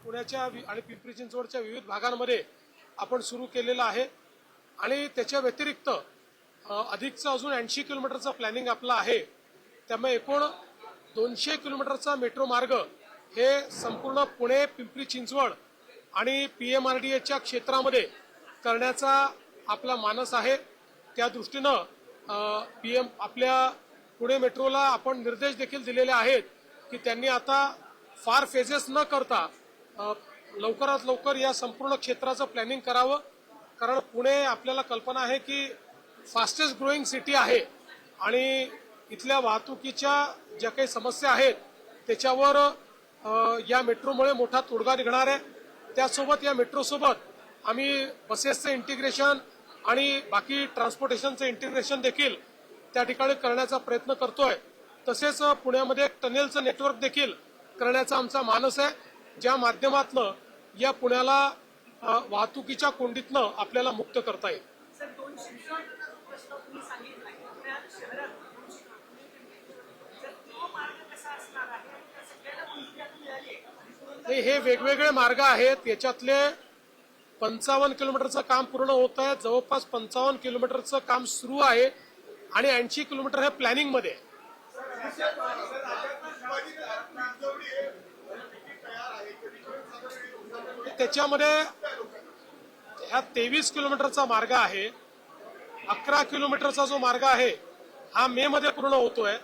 पुण्याच्या आणि पिंपरी चिंचवडच्या विविध भागांमध्ये आपण सुरू केलेला आहे आणि त्याच्या व्यतिरिक्त अधिकचा अजून 80 किलोमीटरचा प्लॅनिंग आपला आहे। त्यामुळे एकूण 200 किलोमीटरचा मेट्रो मार्ग हे संपूर्ण पुणे पिंपरी चिंचवड आणि PMRDAच्या क्षेत्रामध्ये करण्याचा आपला मानस आहे। त्या दृष्टीनं आपल्या पुणे मेट्रोला आपण निर्देश देखील दिलेले आहेत की त्यांनी आता फार फेजेस न करता लवकरात लवकर या संपूर्ण क्षेत्राचं प्लॅनिंग करावं। कारण पुणे आपल्याला कल्पना आहे की फास्टेस्ट ग्रोईंग सिटी आहे आणि इथल्या वाहतुकीच्या ज्या काही समस्या आहेत त्याच्यावर या मेट्रोमुळे मोठा तोडगा निघणार आहे। त्यासोबत या मेट्रोसोबत आम्ही बसेसचं इंटिग्रेशन आणि बाकी ट्रान्सपोर्टेशनचं इंटिग्रेशन देखील त्या ठिकाणी करण्याचा प्रयत्न करतोय। तसेच पुण्यामध्ये एक टनेलचं नेटवर्क देखील करण्याचा आमचा मानस आहे, ज्या माध्यमातून या पुण्याला वाहतुकीच्या कोंडीतनं आपल्याला मुक्त करता येईल। हे वेगवेगळे मार्ग आहेत। याच्यातले 55 किलोमीटरचं काम पूर्ण होत आहे, जवळपास 55 किलोमीटरचं काम सुरू आहे आणि 80 किलोमीटर हे प्लॅनिंग मध्ये आहे। त्याच्यामध्ये हा 23 किलोमीटरचा मार्ग आहे। 11 किलोमीटरचा जो मार्ग आहे हा मे मध्ये पूर्ण होतोय।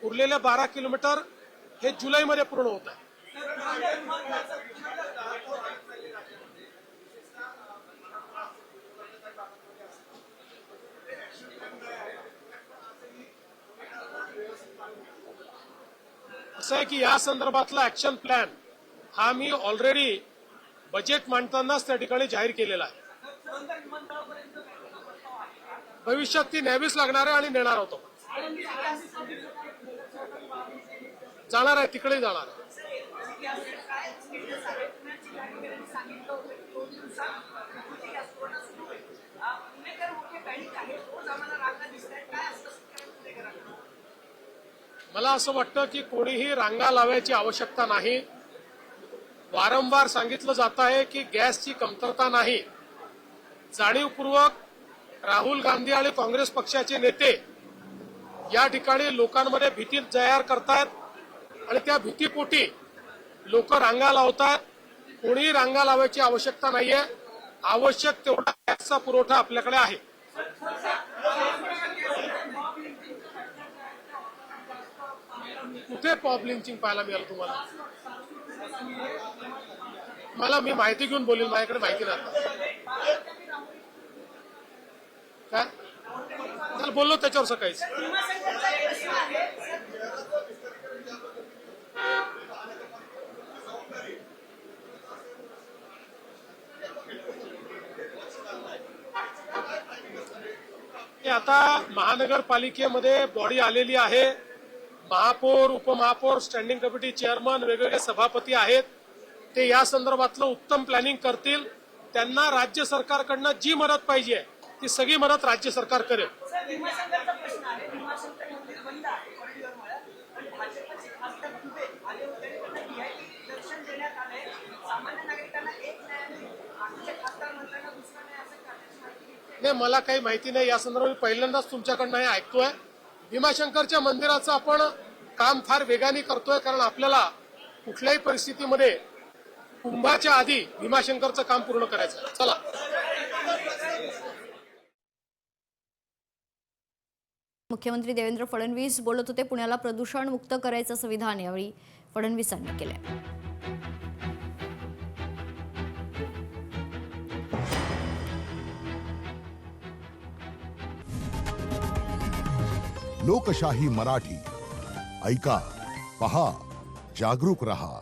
उरलेले 12 किलोमीटर हे जुलैमध्ये पूर्ण होत आहे। असं आहे की या संदर्भातला ऍक्शन प्लॅन हा मी ऑलरेडी बजेट मांडतानाच त्या ठिकाणी जाहीर केलेला आहे। भविष्यात ती न्यावीच लागणार आहे आणि नेणार होतो, जाणार आहे, तिकडे जाणार आहे। मला असं वाटतं की कोणीही रांगा लावायची आवश्यकता नाही। वारंवार सांगितलं जात आहे की गॅसची कमतरता नाही। जाणीवपूर्वक राहुल गांधी आणि काँग्रेस पक्षाचे नेते या ठिकाणी लोकांमध्ये भीती तयार करतायत आणि त्या भीतीपोटी लोक रांगा लावतात। कोणीही रांगा लावायची आवश्यकता नाहीये। आवश्यक तेवढा गॅसचा पुरवठा आपल्याकडे आहे। कुठे पॉप लिंचिंग पाहायला मिळालं तुम्हाला? मी माहिती घेऊन बोलेल, माझ्याकडे माहिती नाही। काय त्याला बोललो त्याच्यावर सकाळीच। आता महानगरपालिकेमध्ये बॉडी आलेली आहे। महापौर, उपमहापौर, स्टँडिंग कमिटी चेअरमन, वेगवेगळे सभापती आहेत। ते या संदर्भातलं उत्तम प्लॅनिंग करतील। त्यांना राज्य सरकारकडनं जी मदत पाहिजे ती सगळी मदत राज्य सरकार करेल। नाही, मला काही माहिती नाही या संदर्भात। पहिल्यांदाच तुमच्याकडनं हे ऐकतोय। भीमाशंकरच्या मंदिराचं आपण काम फार वेगाने करतोय, कारण आपल्याला कुठल्याही परिस्थितीमध्ये कुंभाच्या आधी भीमाशंकरचं काम पूर्ण करायचं। चला, मुख्यमंत्री देवेंद्र फडणवीस बोलत होते। पुण्याला प्रदूषण मुक्त करायचं संविधान यावेळी फडणवीसांनी केलंय। लोकशाही मराठी ऐका, पहा, जागरूक रहा।